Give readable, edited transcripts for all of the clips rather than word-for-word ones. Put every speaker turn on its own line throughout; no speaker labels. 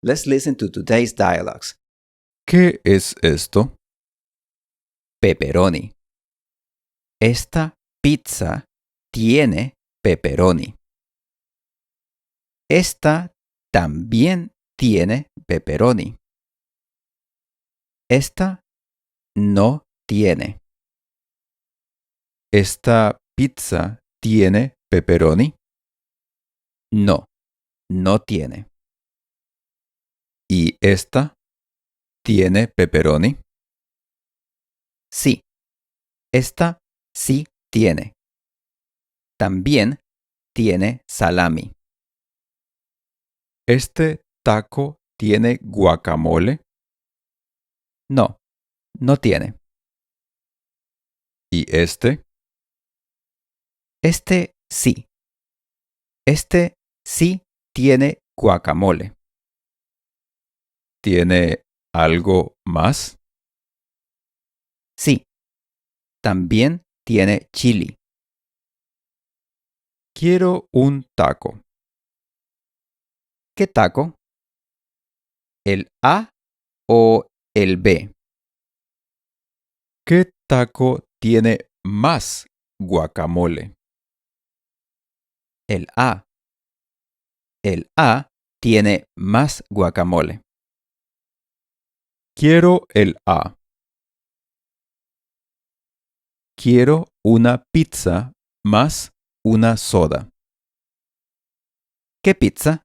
Let's listen to today's dialogues.
¿Qué es esto?
Pepperoni. Esta pizza tiene pepperoni. Esta también tiene pepperoni. Esta no tiene.
¿Esta pizza tiene pepperoni?
No, no tiene.
¿Y esta tiene pepperoni?
Sí, esta sí tiene. También tiene salami.
¿Este taco tiene guacamole?
No, no tiene.
¿Y este?
Este sí. Este sí tiene guacamole.
¿Tiene algo más?
Sí, también tiene chili.
Quiero un taco.
¿Qué taco? ¿El A o el B?
¿Qué taco tiene más guacamole?
El A. El A tiene más guacamole.
Quiero el A. Quiero una pizza más una soda.
¿Qué pizza?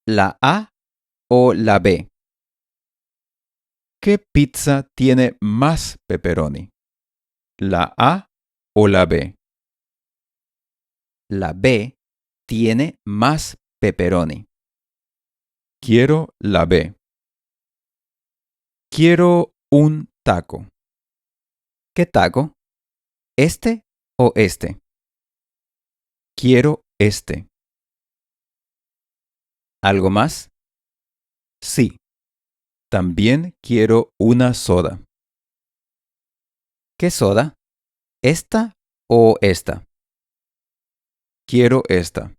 ¿La A o la B?
¿Qué pizza tiene más pepperoni? ¿La A o la B?
La B tiene más pepperoni.
Quiero la B. Quiero un taco.
¿Qué taco? ¿Este o este?
Quiero este.
¿Algo más?
Sí. También quiero una soda.
¿Qué soda? ¿Esta o esta?
Quiero esta.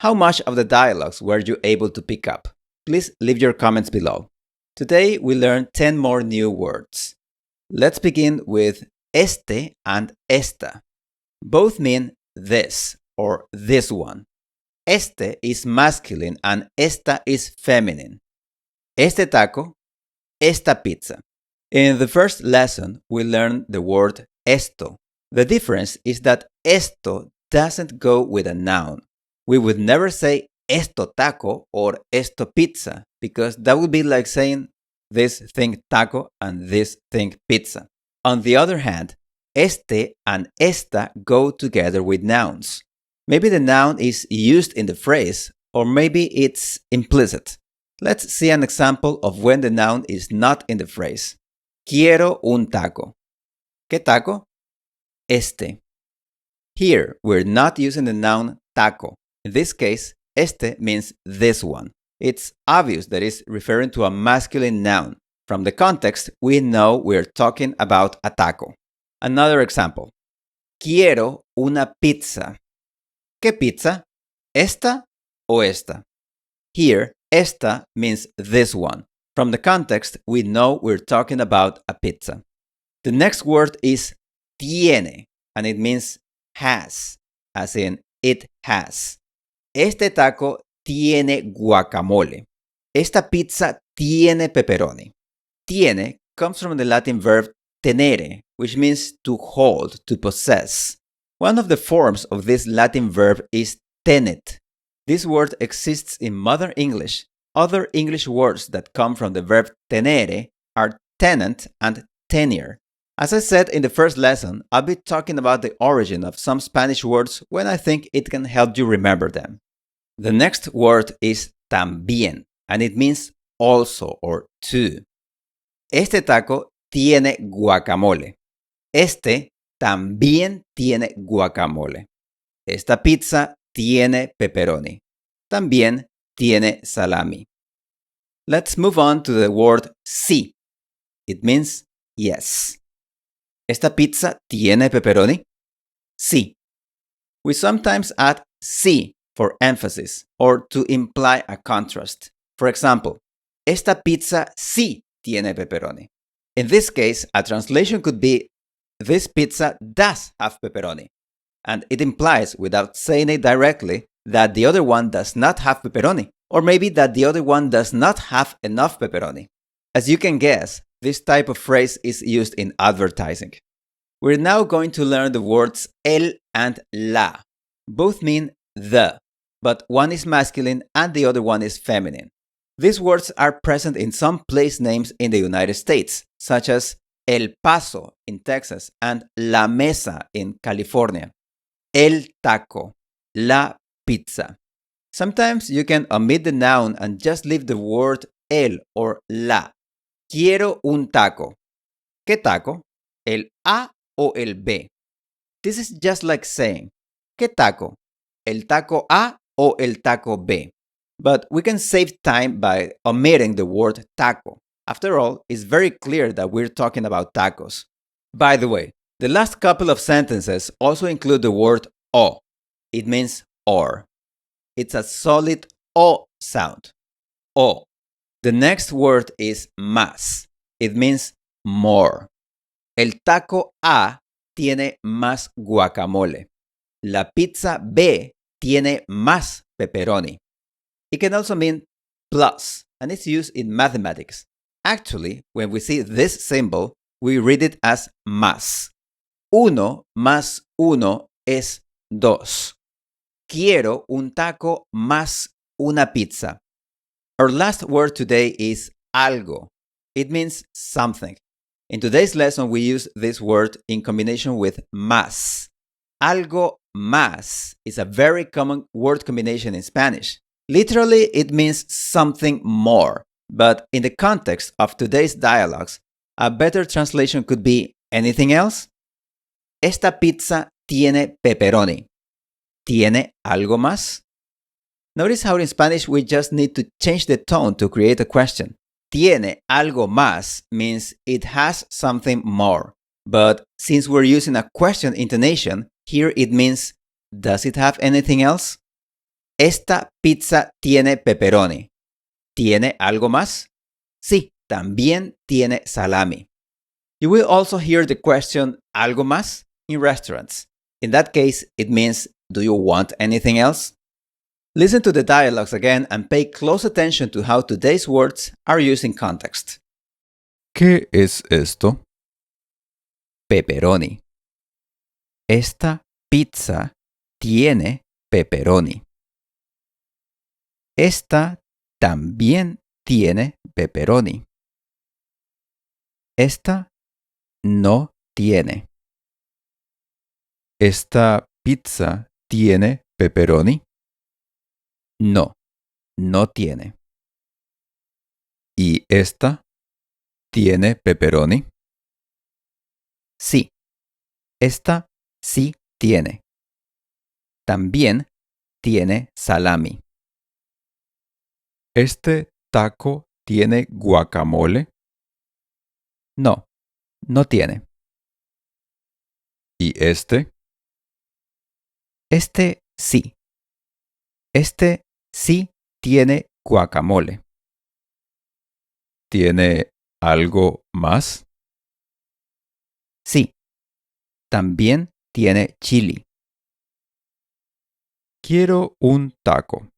How much of the dialogues were you able to pick up? Please leave your comments below. Today we learned 10 more new words. Let's begin with este and esta. Both mean this or this one. Este is masculine and esta is feminine. Este taco, esta pizza. In the first lesson, we learned the word esto. The difference is that esto doesn't go with a noun. We would never say esto taco or esto pizza because that would be like saying this thing taco and this thing pizza. On the other hand, este and esta go together with nouns. Maybe the noun is used in the phrase, or maybe it's implicit. Let's see an example of when the noun is not in the phrase. Quiero un taco. ¿Qué taco? Este. Here, we're not using the noun taco. In this case, este means this one. It's obvious that it's referring to a masculine noun. From the context, we know we're talking about a taco. Another example. Quiero una pizza. ¿Qué pizza? ¿Esta o esta? Here, esta means this one. From the context, we know we're talking about a pizza. The next word is tiene, and it means has, as in it has. Este taco tiene guacamole. Esta pizza tiene pepperoni. Tiene comes from the Latin verb tenere, which means to hold, to possess. One of the forms of this Latin verb is tenet. This word exists in modern English. Other English words that come from the verb tenere are tenant and tenure. As I said in the first lesson, I'll be talking about the origin of some Spanish words when I think it can help you remember them. The next word is también, and it means also or too. Este taco tiene guacamole. Este también tiene guacamole. Esta pizza tiene pepperoni. También tiene salami. Let's move on to the word sí. It means yes. ¿Esta pizza tiene pepperoni? Sí. We sometimes add sí for emphasis or to imply a contrast. For example, esta pizza sí tiene pepperoni. In this case, a translation could be, this pizza does have pepperoni. And it implies, without saying it directly, that the other one does not have pepperoni, or maybe that the other one does not have enough pepperoni. As you can guess, this type of phrase is used in advertising. We're now going to learn the words el and la. Both mean the, but one is masculine and the other one is feminine. These words are present in some place names in the United States, such as El Paso in Texas and La Mesa in California. El taco, la pizza. Sometimes you can omit the noun and just leave the word el or la. Quiero un taco. ¿Qué taco? ¿El A o el B? This is just like saying, ¿qué taco? ¿El taco A o el taco B? But we can save time by omitting the word taco. After all, it's very clear that we're talking about tacos. By the way, the last couple of sentences also include the word o. It means or. It's a solid o sound. O. The next word is más. It means more. El taco A tiene más guacamole. La pizza B tiene más pepperoni. It can also mean plus, and it's used in mathematics. Actually, when we see this symbol, we read it as más. Uno más uno es dos. Quiero un taco más una pizza. Our last word today is algo. It means something. In today's lesson, we use this word in combination with más. Algo más is a very common word combination in Spanish. Literally, it means something more. But in the context of today's dialogues, a better translation could be anything else? Esta pizza tiene pepperoni. ¿Tiene algo más? Notice how in Spanish we just need to change the tone to create a question. Tiene algo más means it has something more. But since we're using a question intonation, here it means, does it have anything else? Esta pizza tiene pepperoni. ¿Tiene algo más? Sí, también tiene salami. You will also hear the question ¿algo más? In restaurants. In that case, it means, do you want anything else? Listen to the dialogues again and pay close attention to how today's words are used in context.
¿Qué es esto?
Pepperoni. Esta pizza tiene pepperoni. Esta también tiene pepperoni. Esta no tiene.
¿Esta pizza tiene pepperoni?
No, no tiene.
¿Y esta tiene pepperoni?
Sí, esta sí tiene. También tiene salami.
¿Este taco tiene guacamole?
No, no tiene.
¿Y este?
Este sí. Este sí tiene guacamole.
¿Tiene algo más?
Sí, también tiene chili.
Quiero un taco.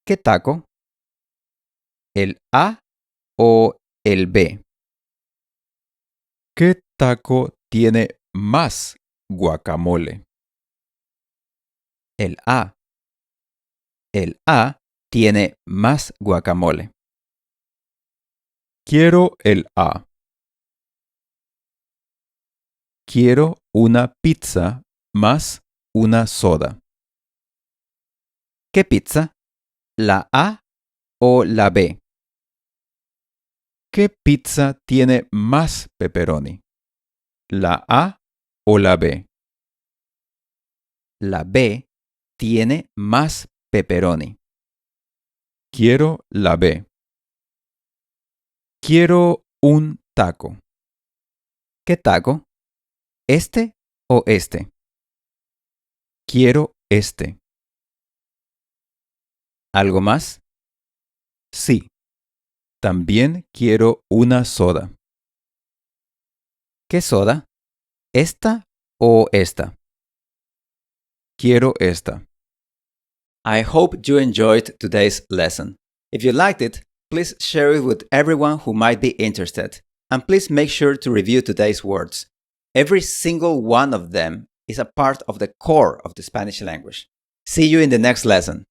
¿Qué taco? ¿El A o el B?
¿Qué taco tiene más guacamole?
El A. El A tiene más guacamole.
Quiero el A. Quiero una pizza más una soda.
¿Qué pizza? ¿La A o la B?
¿Qué pizza tiene más pepperoni? ¿La A o la B?
La B tiene más pepperoni.
Quiero la B. Quiero un taco.
¿Qué taco? ¿Este o este?
Quiero este.
¿Algo más?
Sí. También quiero una soda.
¿Qué soda? ¿Esta o esta?
Quiero esta.
I hope you enjoyed today's lesson. If you liked it, please share it with everyone who might be interested. And please make sure to review today's words. Every single one of them is a part of the core of the Spanish language. See you in the next lesson.